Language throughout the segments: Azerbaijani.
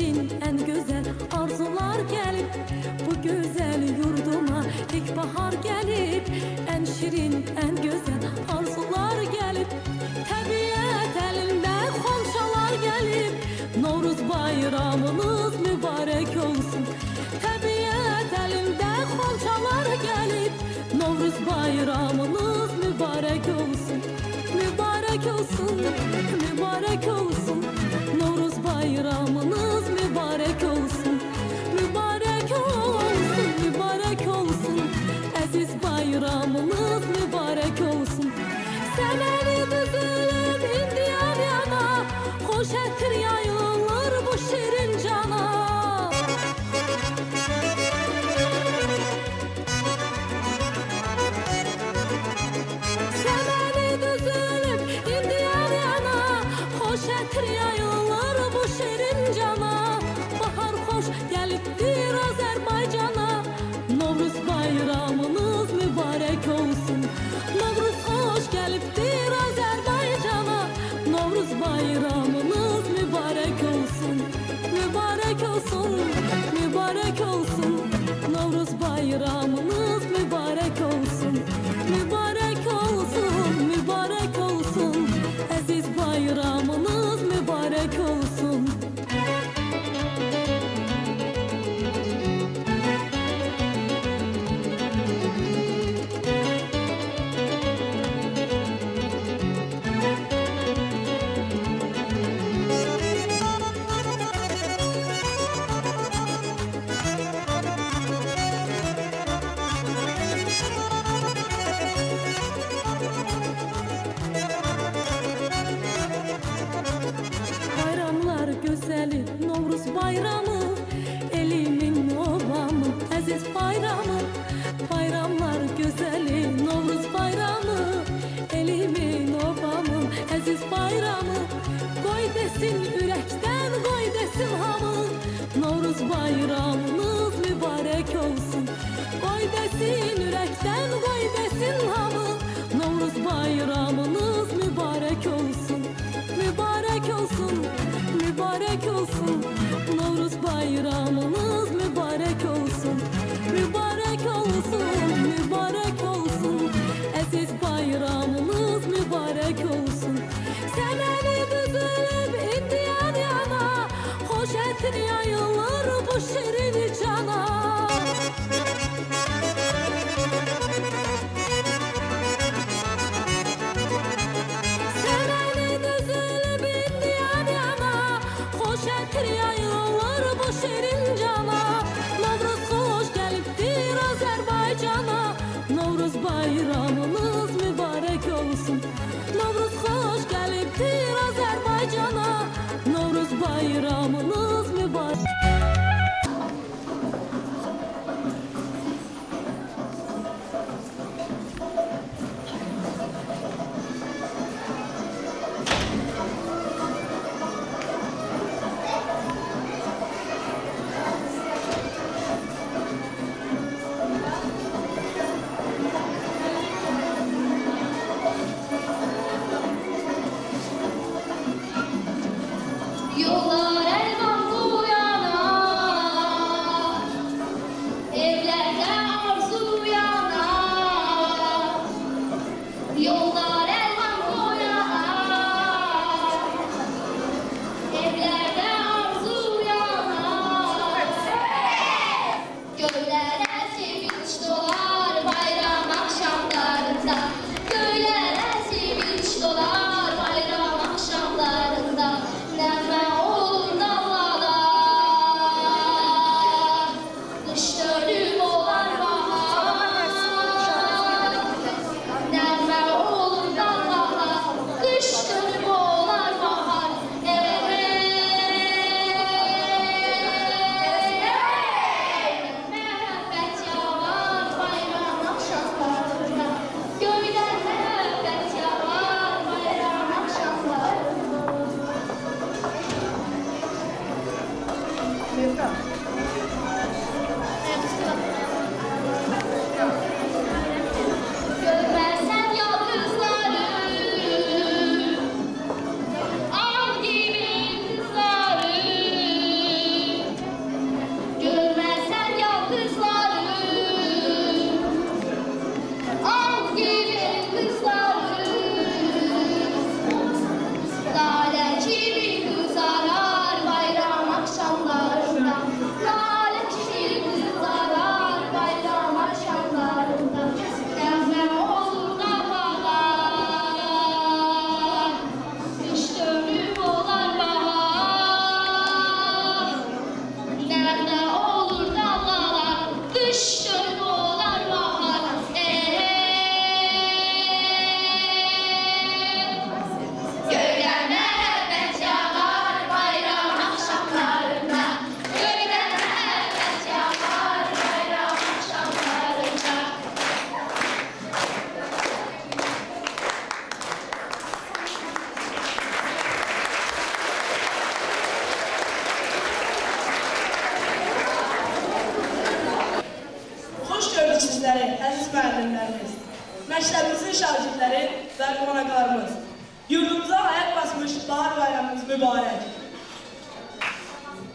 şirin, en güzel arzular gelip bu güzel yurduma ilkbahar gelip en şirin, en güzel arzular gelip tabiat elinde xonçalar gelip Novruz bayramınız mübarek olsun. Tabiat elinde xonçalar gelip Novruz bayramınız mübarek olsun. Mübarek olsun, mübarek olsun. Novruz bayramınız mübarek olsun. Mübarek olsun, mübarek olsun. Aziz bayramınız mübarek olsun. Semeni düzülüp indiyan yana, hoş ettir yayılır bu şirin cana. Şetir yayılır bu şirin cana. Bahar hoş geliptir Azerbaycana. Novruz bayramınız mübarek olsun. Novruz hoş geliptir Azerbaycana. Novruz bayramınız mübarek olsun. Mübarek olsun, mübarek olsun. Novruz bayramınız mübarek olsun. Mübarek olsun, mübarek olsun. Aziz bayramınız mübarek olsun. Novruz bayramı, elimin obamı, aziz bayramı. Bayramlar güzeli, Novruz bayramı, elimin obamı, aziz bayramı. Koy desin yürekten, koy desin hamı, Novruz bayramınız mübarek olsun. Koy desin yürekten, koy desin hamı, Novruz bayramınız mübarek olsun. Mübarek olsun, mübarek olsun. Novruz bayramınız mübarek olsun. Mübarek olsun, mübarek olsun. Aziz bayramınız mübarek olsun. Semeni düzülüp indiyan yana, hoş ettir yayılır bu şirin cana. Yayılır bu şirin cana. Novruz hoş geliptir Azerbaycana. Novruz bayramınız mübarek olsun. Novruz hoş geliptir Azerbaycana. Novruz bayramınız mübarek. ötürücüləri, əziz müəllimlərimiz, məktəbimizin şagirdləri və qonaqlarımız, yurdumuza ayaq basmış bahar bayramımız mübarək.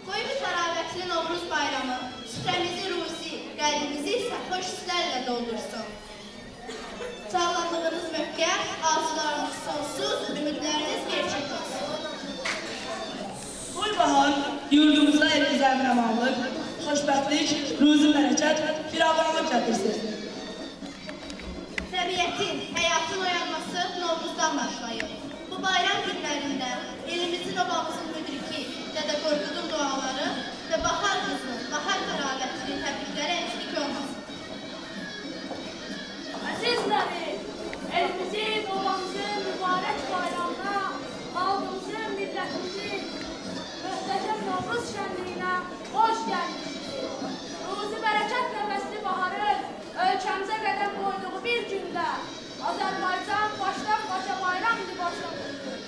Qoy bu təravətli Novruz bayramı süfrəmizi ruzi, qəlbimizi isə xoş hisslərlə doldursun. Sağlamlığınız möhkəm, arzularınız sonsuz, ümidləriniz gerçək olsun. Qoy bahar yurdumuza elimiz əmin-amanlıq, xoşbəxtlik, ruzi bərəkət, firavanlıq gətirsin. Təbiətin, həyatın oyanması Novruzdan başlayır. Bu bayram günlərində elimizin, obamızın müdriki, Dədə Qorqudun duaları və bahar qızının, bahar təravətinin təbrikləri eksik olmasın. Əzizlərim, elimizin, obamızın mübarək bayramına, xalqımızın, millətimizin möhtəşəm Novruz şənliyinə xoş gəlmişsiniz. Ruzi bərəkət nəfəsli baharın ölkəmizə qədəm qoyduğu bir gündə Azərbaycan başdan-başa bayram libaslanmışdır.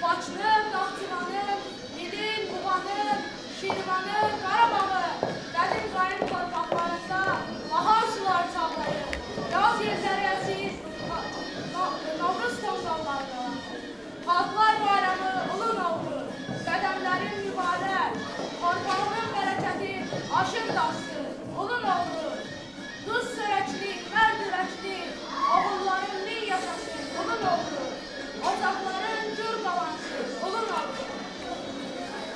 Bakının, Naxçıvanın, Nilin, Quvanın, Şirvanın, Qarabağın, qədim qayın torpaqlarında bahar sular çağlayır. Yaz yerləri əsir, Novruz tonqallarına. Xalqlar bayramı, ulu Novruz, qədəmlərin mübarək, torpağının bərəkəti aşır daşsın, ulu Novruz. Duz sörəklik, mərd ürəklik, oğulların min yaşasın, ulu Novruz. Ocaqların gür qalansın, ulu Novruz.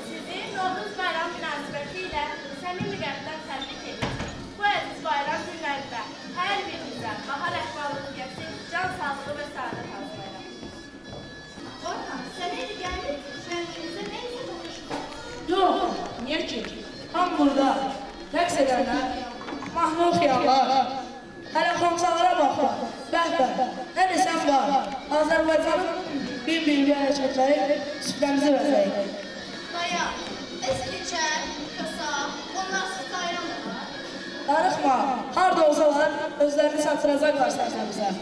Sizi Novruz bayram münasibəti ilə səmimi qəlbdən təbrik edir. Bu əziz bayram günlərində hər birimizə bahar əhvalını gətirsin, can sağlığı və səadət arzulayıram. Orhan, sənə elə gəlir, şənliyimizə nə isə danışmaq? Yox, niyə ki? Ham burada, rəqs edənlər, mahnı oxuyanlar, hələ xomsalara baxlar, bəh-bəh, nə desən var, Azərbaycanın bir-bir hərəkətləri süfrəmizi vəzəyir. Daya, eskiçə, kösa, onlarsız bayram var. Darıxma, harada olsalar, özlərini satıracaqlar səsləmizə.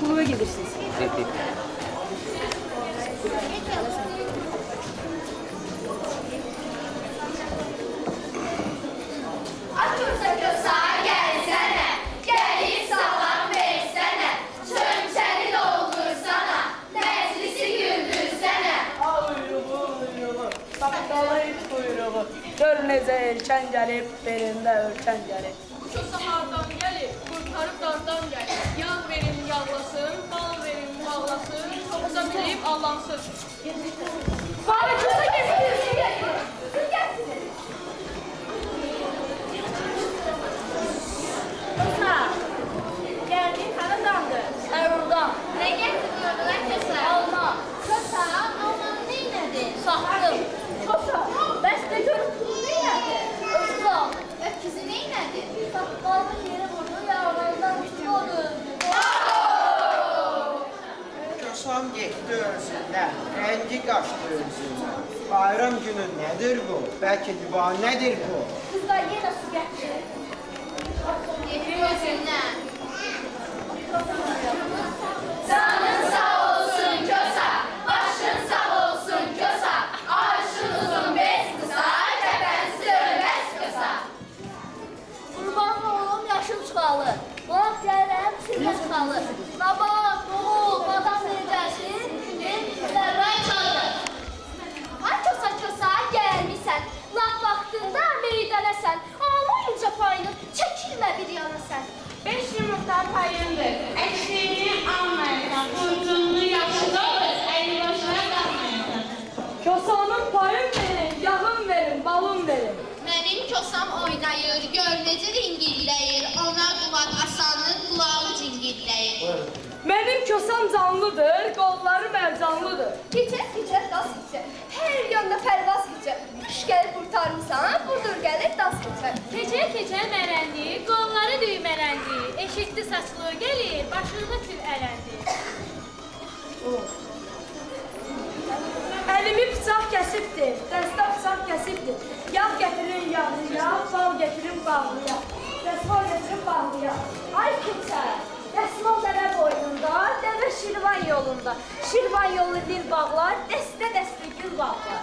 Kuruğa gelirsiniz. Atırsa kösa gelsene, gelip salam versene, çönçəni doldursana, məclisi güldürsene. Uyruğu, saqqalı iç uyruğu, gör necə erkən gəlib, belində ölkən gəlib. Kösa hardan gəlib, qurtarıb dardan gəlib. Yağ verin yağlasın, bal verin bağlasın, çoxsa bilib allansın. Bana kösa getirin, siz getirin. Kösa, gəldin haradandır? Erurdan. Nə getiriyordu lan kösa? Alma. Kösa, almanı neynədir? Saxdım. Kösa, bəs də görüb bunu neyədir? Özqal. Öküzü neynədir? Saqqalını yeri vurdu, yağlarından üstü oldu. Kösam getdi özündən, rəngi qaçdı özündən. Bayram günü nədir bu? Bəlkə divanədir bu? Kızlar yenə su gətirir. Getir özündən. Canın sağ olsun kösa, başın sağ olsun kösa, arşın uzun bez kısa, kəpənsiz ölməz kösa. Qurban oğlum yaşım çıxalı. Vaxt gəlirəm sizə çıxalı. Nabat, oğul, madam necəsin? Zərray çalır. Ay kösa kösa gəlmisən, laf vaxtında meydənəsən, almayınca payını, çəkilmə bir yana sən. 5 yumurta payındır, əksiyini almayasan, uyğunluğu yaxşı olur, əyni başına qalmayasan. Kosanın payın verin, yağın verin, balın verin. Mənim kosam oynayır, gör necə ringilləyir, ona qulaq asanın qulağı cingilləyir. kösam canlıdır, qolları mərcanlıdır. Keçər, das keçər. Hər yanda pərvaz keçər. Quş gəlib qurtarmısan, budur gəlir das keçər. Keçər mərəndi, qolları düymələndi. Eşitdi saçlı gəlir, başında tül ələndi. Əlimi bıçaq kəsibdir, dəstə bıçaq kəsibdir. Yağ gətirin yağlıya, bal gətirin bağlıya. Dəsmal gətirin bağlıya. Ay keçər, dəsmal dəvə boynunda, dəvə Şirvan yolunda. Şirvan yolu dil bağlar, dəstə gül bağlar.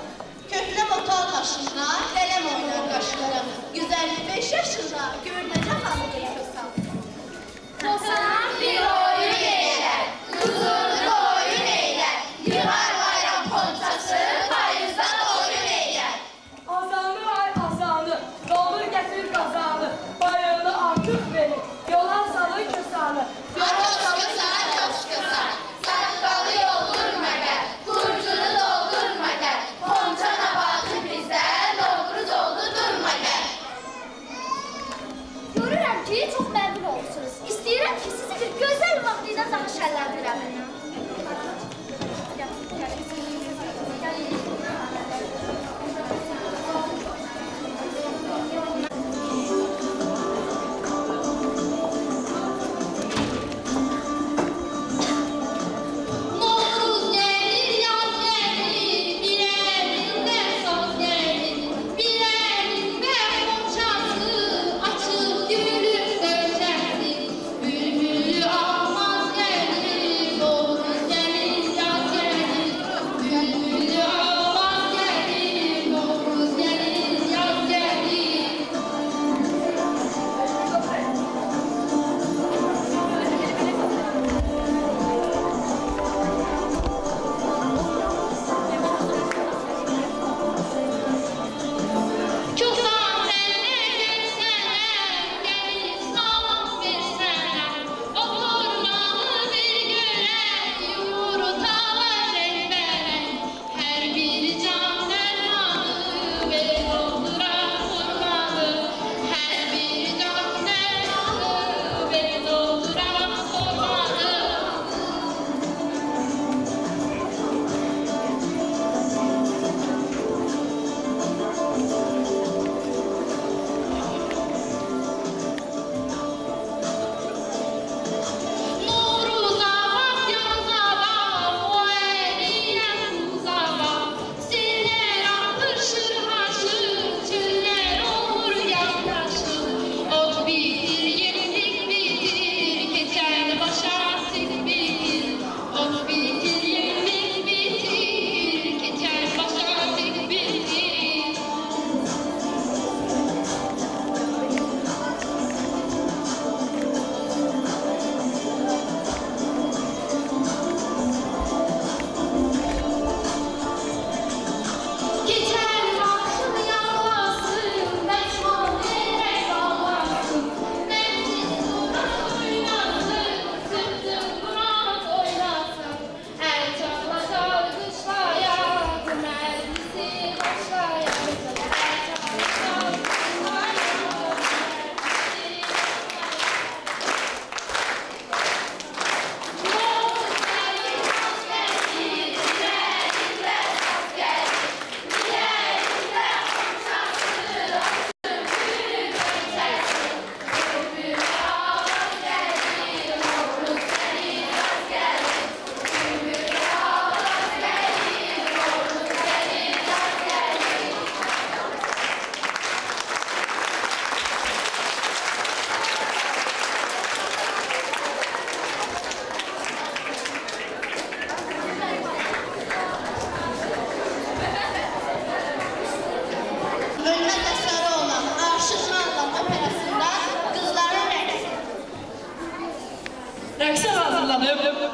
Köhnə motal başında, qələm oynar qaşları. 155 yaşında görünəcək hanıdır kösam. Kösam bir oyun eylər, huzurlu oyun eylər. Yığar bayram ponçası, payızdan oyun eylər. Azanı ay azanı, dolur gətir qazanı. Bayağını artıq verir, yola salın kösanı. Yoşqısan, saqqalı yoldur məgər, qurcunu doldur məgər. Ponça nabatı bizdə, Novruz oldu durmagər. Görürəm ki, çox məmnun olursunuz. İstəyirəm ki, sizi bir gözəl vaxt ilə danışarlardıram.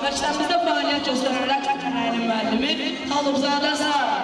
Məktəbimizdə fəaliyyət göstərən rəqs tənəyinin müəllimi Xalıbzadə Sara.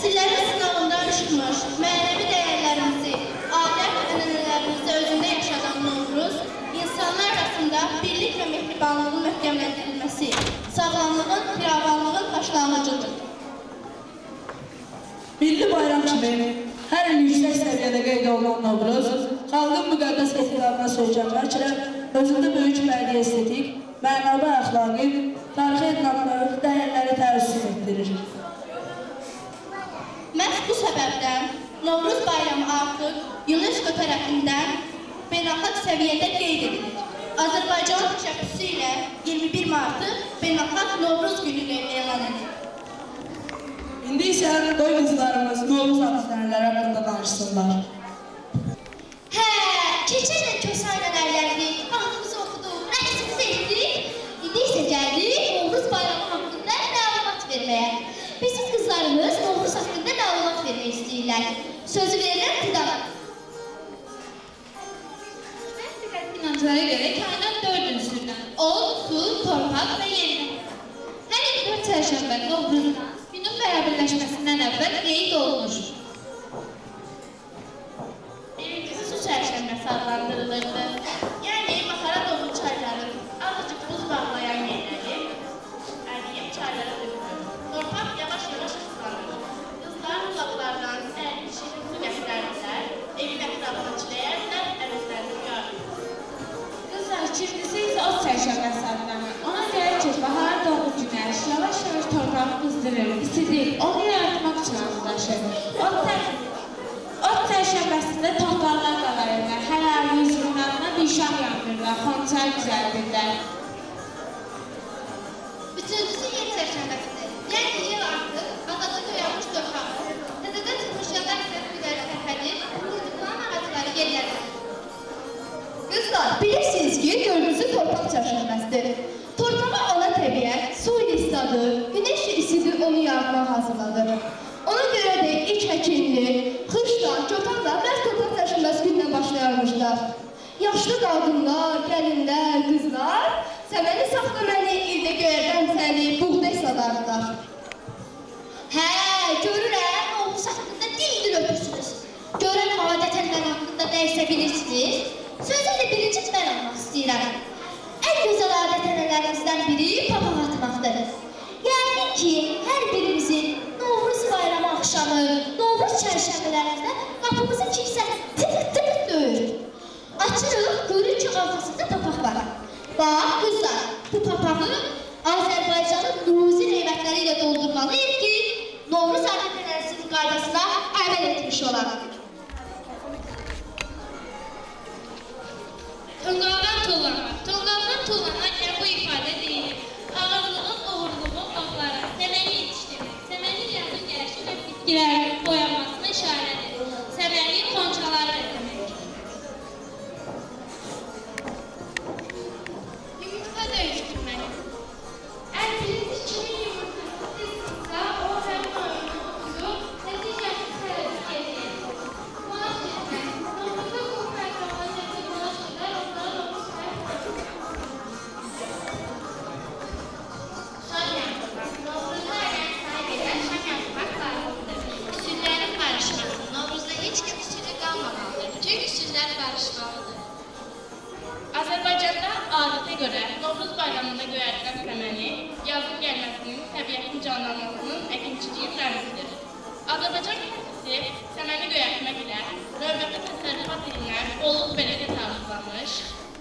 Nəsillərin sınavından çıxmış, mənəvi dəyərlərimizi, adət-ənənələrimizi özündə yaşadan Novruz, insanlar arasında birlik və mehribanlığın möhkəmləndirilməsi, sağlamlığın, firavanlığın başlanğıcıdır. Milli bayram kimi hər il yüksək səviyyədə qeyd olunan Novruz, xalqın müqəddəs etiqadına söykənməklə özündə böyük bədii estetik, mənavi əxlaqi, tarixi etnaqları, dəyərləri təvəssüs etdirir. Məhz bu səbəbdən Novruz bayramı artıq UNESCO tərəfindən beynəlxalq səviyyədə qeyd edilir. Azərbaycan təşəbbüsü ilə 21 Martı beynəlxalq Novruz gününü elan edilir. İndi isə qoy qızlarımız Novruz hadisələri haqqında danışsınlar. Keçən il Kösayla ərlərdik, ağzımızı oxuduq, rəqsimizi etdik. İndi isə gəldik Novruz bayramı haqqında məlumat verməyə. Bizim qızlarımız Novruz haqqında məlumat vermək istəyirlər. Sözü verirəm Fidan. Məsləhət inanclara görə kainat 4 ünsürdən: od, su, torpaq və yer. Hər il 4 çərşənbə Novruzdan günün bərabirləşməsindən əvvəl qeyd olunur. Birincisi su çərşənbəsi adlandırılırdı. Yəni, maxara dolu çayların azıcık buz bağlayan yerləri əriyib çaylara dökülür. Torpaq yavaş-yavaş ıslanır. Qızlar bulaqlardan şirin su gətirərlər, evin ətrafını çiləyərlər, əvəzlərini uyarır. Qızlar, ikincisi isə od çərşənbəsi adlanır. Ona görə ki, bahar doğu günəş yavaş-yavaş torpağı qızdırır, isidir, onu yaratmaq üçün hazırlaşır. Od çərşənbəsində toxlarlar qalarırlar, hər ayı yüzünlərlə bir şam yandırırlar, xonçay düzəldirlər. Üçüncüsü yer çərşənbəsidir. Yəni yer artıq azadlığa uyanmış torpaqdır. Təzədən çıxmış yağar sərfləri tərpədir, qurduqlanan ağacları yerlərdir. Qızlar, bilirsiniz ki, dördüncü torpaq çərşənbəsidir. Torpağa ona təbiət, su ilə isladır, günəş isidir, onu yaratmağa hazırladır. Ona görə də ilk həkimli, xışlar, çotanlar məhz torpaq çərşənbəsi gündən başlayarmışlar. Yaşlı qadınlar, gəlinlər, qızlar səməni saxlamanı, ildə göyərdən səni, buğday sadardılar. Görürəm, Novruz haqqında dil-dil öpürsünüz. Görən adət-ənənələr haqqında dəysə bilirsiniz. Sözündə birinci mən almaq istəyirəm. Ən gözəl adət-ənənələrimizdən biri papaq atmaqdır. Yəni ki, hər birimizin Novruz bayramı axşamı, Novruz çərşənbələrində qapımızı kimsə tık-tık döyür. Açırıq, görür ki, arxasında papaq var. Bax, qızlar, bu papağı Azərbaycanın Nuruzi neymətləri ilə doldurmalıyıq ki, Novruz adət-ənənəsinin qaydasına əməl etmiş olaraq. Tonqaldan tullanan. Tonqaldan tullanan bu ifadə deyilir. Ağırlığın, uğurluğun oqları, səməni yetişdirmək, səmənin yaxın gəlişi və bitkilərin boyanmasına işarədir. Səməni xonçaları demək. Yumurta döyüşdürmək. Əgər biriniz kimin yumurtası sıxsa, o həmin oyunu nəticəsiz tərəfi gedir. Qulaş etmək. Novruzda qul məqamlarında qulaş edər, onları Novruz şam yandırmaq. Novruzda əgər sahib edən şam yandırmaq lazımdır. Küsürlərin qarışması. Novruzda heç kim küsürlü qalmamalıdır. Bütün küsürlər qarışmalıdır. Azərbaycanda adətə görə Novruz bayramında göyərilən səməni yazın gəlməsinin, təbiətin canlanmasının, əkinçiliyin rəmzidir. Azərbaycan kəndisi səməni göyərtmək ilə növbəti təsərrüfat ilinə olub beləcə tarixlanmış,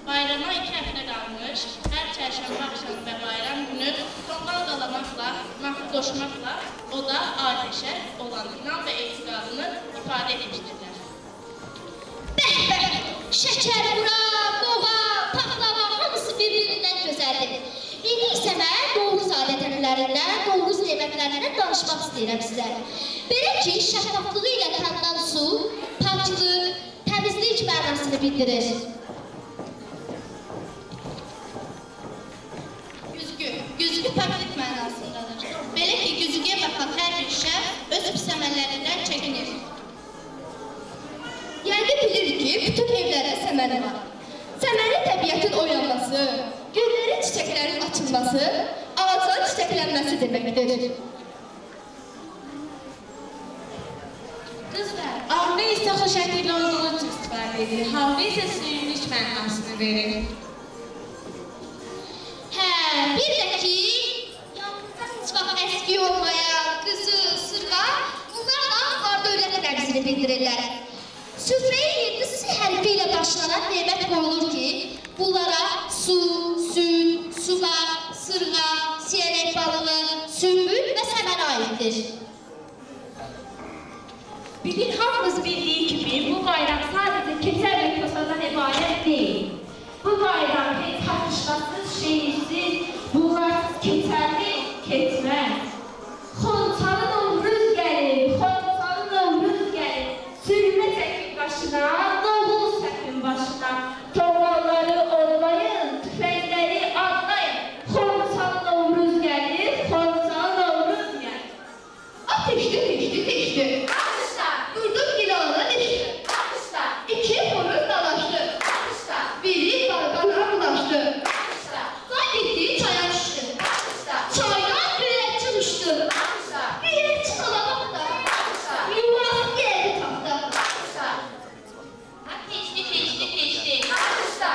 bayrama 2 həftə qalmış, hər çərşənbə axşamı və bayram günü tonqal qalamakla, mahnı qoşmaqla o da ateşə olan inan və etiqadını ifadə etmişdirlər. Bəh-bəh, şəkər bura, boğa, paxlava, hamısı bir-birindən gözəldir. İndi isə mən Novruz adət-ənənələrindən, Novruz neymətlərindən danışmaq istəyirəm sizə. Belə ki, şəffaflığı ilə tanınan su, paklıq, təmizlik mənasını bildirir. Güzgü paklıq mənasındadır. Belə ki, güzgüyə baxan hər bir şəxs öz pis əməllərindən çəkinir. Yəqin bilir ki, bütün evlərdə səməni var. Səməni təbiətin oyanması, güllərin, çiçəklərin açılması, ağacların çiçəklənməsi deməkdir. Qızlar, ağlı isə xoşətirli olduğu üçün istifadə edir. Havlı isə suyunluş mənasını verir. Hə, bir də ki, yanımızda heç vaxt əski olmayan qızı, sırğa, bunlarla var dövlət rəmzini bildirirlər. Süfrəyə 7 hərfi ilə başlanan nemət qoyulur ki, bunlara su, süd, suğaq, sırğa, siyələk balığı, sümbül və səmən aiddir. Bugün hamımız bildiği gibi bu bayram sadece keçər ve kosadan ibaret değil. Bu bayram heç tartışmasız, şehirsiz, bunlarsız keçərli keçməz. Xonçalı Novruz gəlir, Xonçalı Novruz gəlir. Sürmə çəkin başına, noğul səkin başına. Toğalları odlayın, tüfəngləri adlayın. Xonçalı Novruz gəlir, Xonçalı Novruz gəlir. Ateşli, teşli, teşli. Durdum gilanına düştü. İki horuz dalaştı. Biri barbağa bulaştı. Zannettiği çaya düştü. Çaydan güreççi düştü. Güreççi salamakta. Yuvası geldi tahta. Keçdi, keçdi, keçdi. Ağızda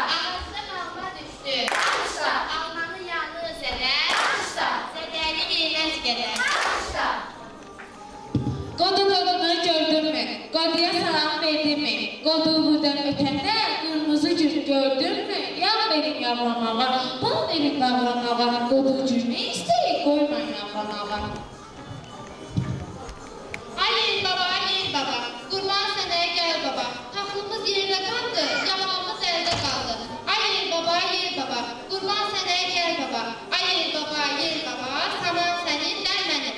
qalma düşdü. Almanın yanı zədər. Zədəli verməz qədər. Qodu qodunu gördünmü? Qoduya salam verdinmi? Qodu buradan ötəndə qırmızı gül gördünmü? Yağ verin yavramağa, bal verin qavramağa. Qodu gülünü istəyik, qoymayın yavramağa. Ay yerin baba, ay yerin baba. Qurban sənəyə gəl baba. Taxlımız yerdə qaldı, yaxamız əldə qaldı. Ay yerin baba, ay yerin baba. Qurban sənəyə gəl baba. Ay yerin baba, ay yerin baba. Saman sənin, dən mənim.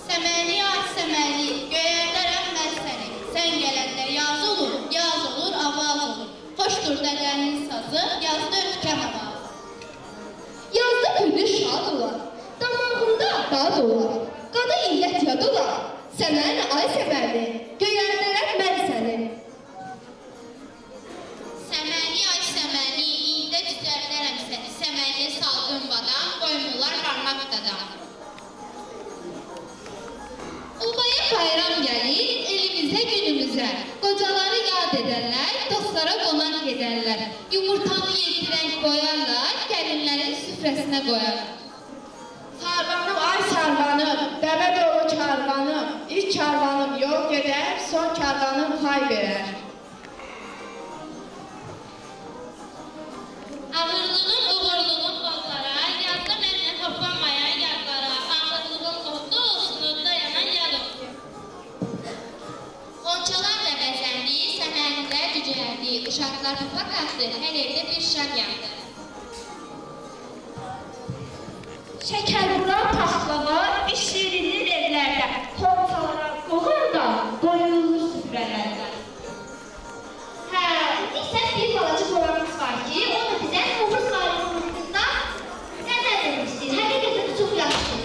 Səməni, ay səməni, göyərdə rəhməz səni. Sən gələndə yaz olur, avaz olur. Xoşdur dədənin sazı, yazda ötkəm avaz. Yazda könlü şad olar, damağında dad olar. Qadı illət yad olar, səməni, ay səməni, göyərdə rəhməz səni. Səməni, ay səməni, ində düzərdərəm səni. Səməniyə salqın badam, qoymurlar parmaq dadam. Obaya bayram gəlir, elimizə, günümüzə. Qocaları yad edərlər, dostlara qonaq gedərlər. Yumurtanı yedirək qoyarlar, gəlinlərin süfrəsinə qoyarlar. Sarvanım, ay sarvanım, dəvə dolu karvanım. İlk karvanım yol gedər, son karvanım pay verər. Ağırlığın, uğurluğun qollara, yazda mənlə toplanmayan yazlara, ağırlığın qolda olsun, dayanan yad olsun. Qonçalarla bəzəndi, səmənilər cücərdi, uşaqlar topaq atdı, hər evdə bir şam yandı. Şəkər vuran paxlava bişirilir evlərdə. Xonçalara qoğun da qoyulur süfrələrdə. Hə, isə bir balaca qoramız var ki, o da bizə Novruz bayramımızda nəzər vermişdir. Həqiqətən çox yaxşıdır.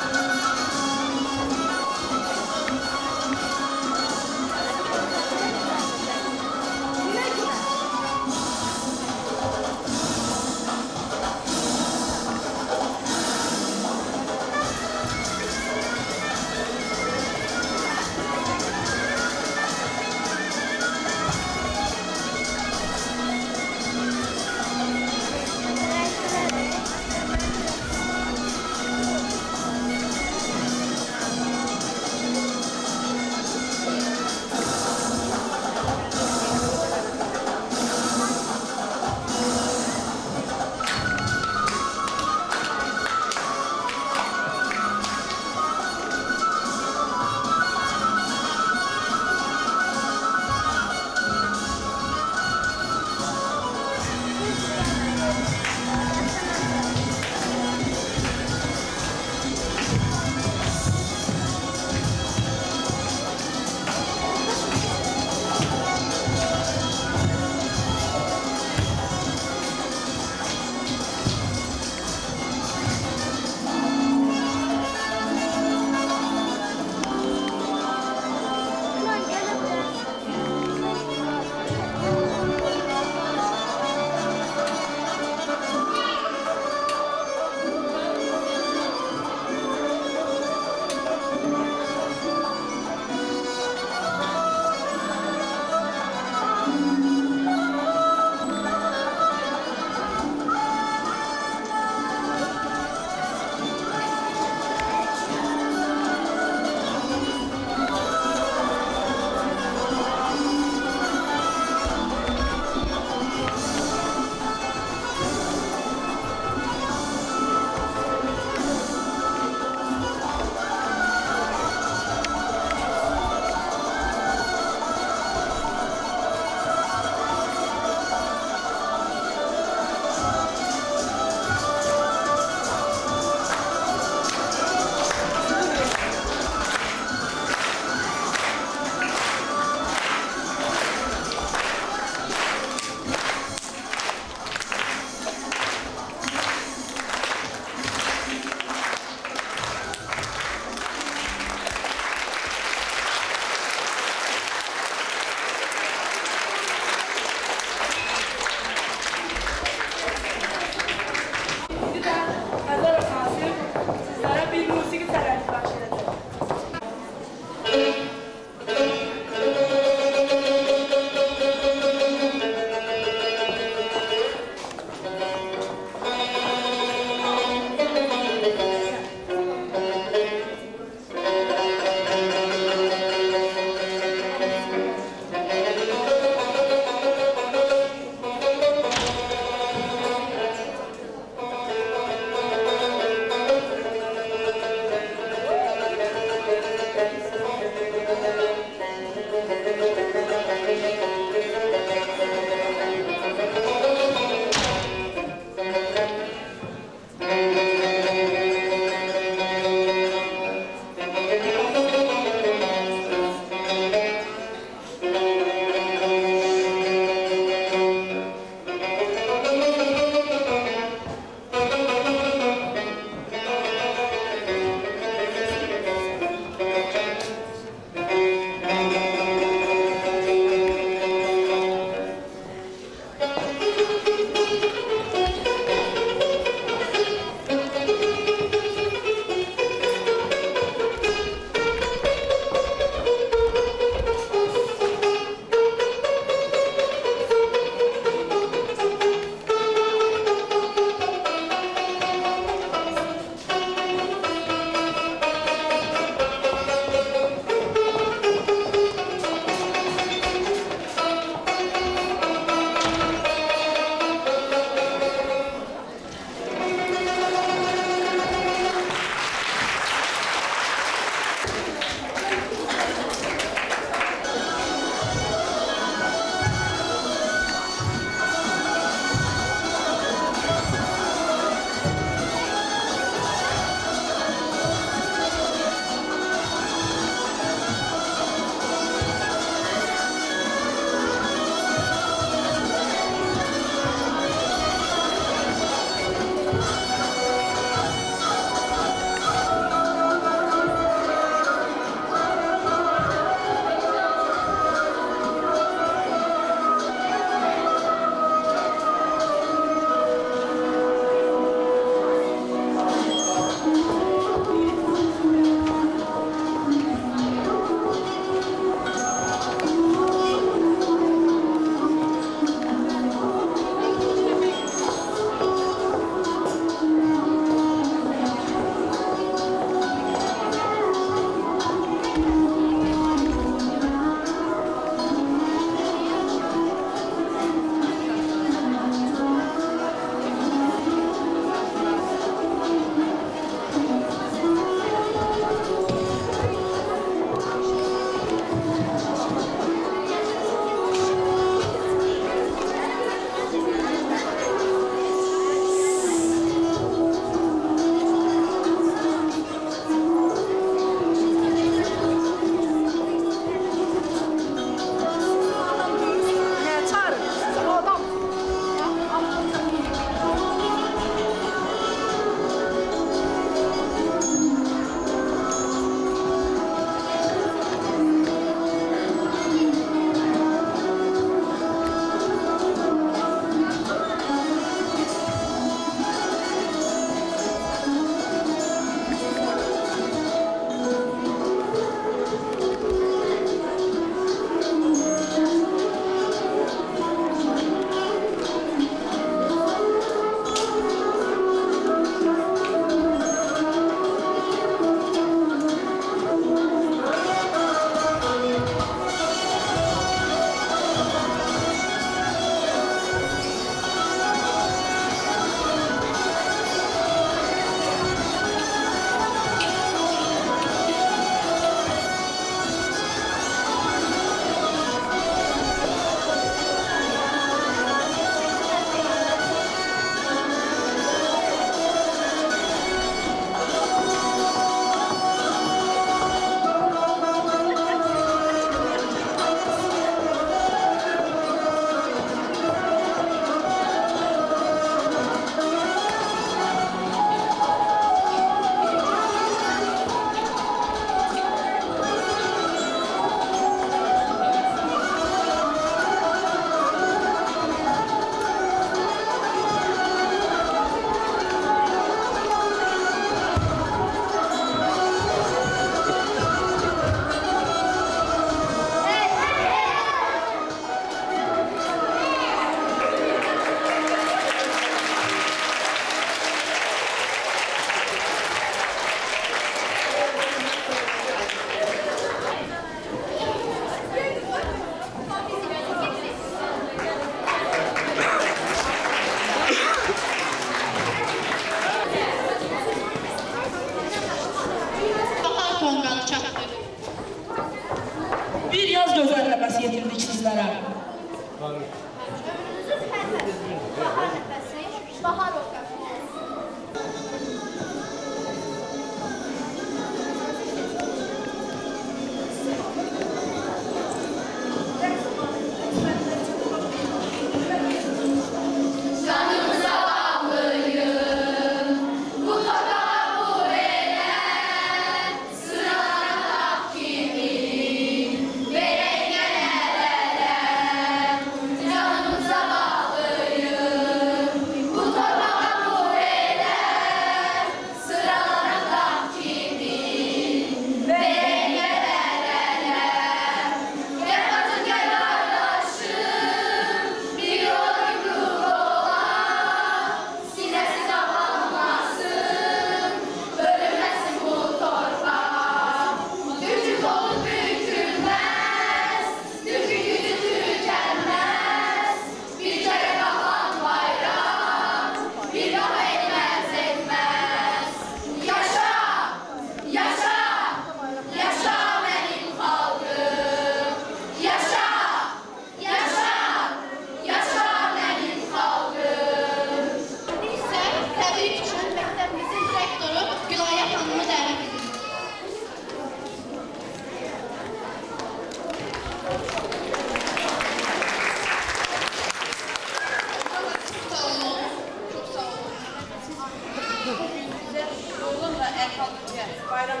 bayram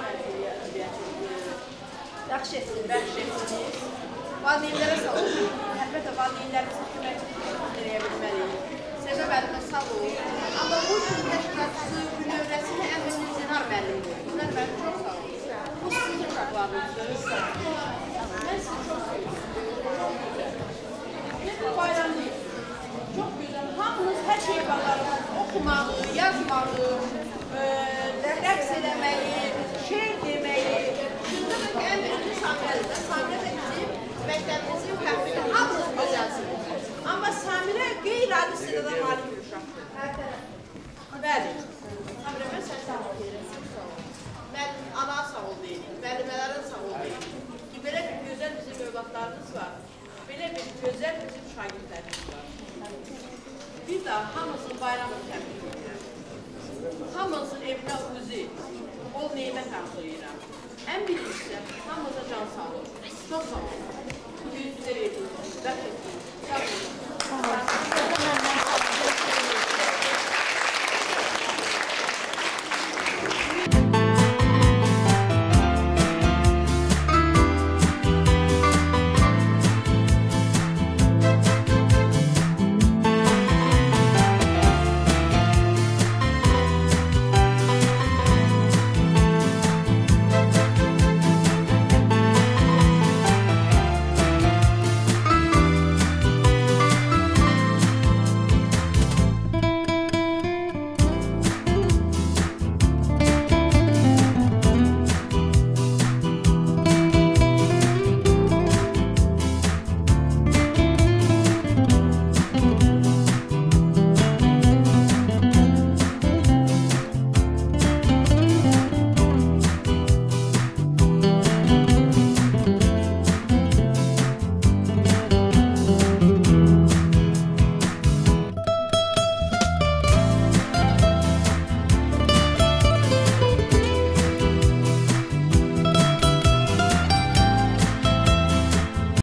yaxşı etsin, bəxş etsiniz. Valideynlərə sağ olun. Əlbəttə, valideynlərimizin köməkçiliyi eləyə bilməliyik. Sevə müəllimə sağ olun. Amma bu gün təşkilatçısı, növrəsini əmrinin Zenar müəllimdir. Zenar müəllim çox sağ olun. Bu sizin uşaqlarınızdır. Mən sizi çox seviyorum. Bu bayramlıyım. Çok güzel. Hamınız her şeyi bakarız. Okumağı, yazmağı, rəqs eləməyi, şeir deməyi. Şunda da en birinci Samirədir. Samirə də bizim məktəbimizin fəxridir. Hamınız gözəlsiniz. Amma Samirə qeyri-adi istedada malik bir uşaqdır. Bəli. Samirə, mən sən sağ ol deyirəm. Mən ana sağ ol deyirəm. Müəllimələrə sağ ol deyirəm. Ki, belə bir gözəl bizim övladlarımız var. Belə bir gözəl bizim şagirdlərimiz var. Bir daha hamısının bayramını təbrik edirəm. Hamısının evinə uzi, bol neymət arzulayıram. Ən birincisi, hamımıza can sağ olun. Çox sağ olun. Bu gün bizə verdiniz. Sağ olun.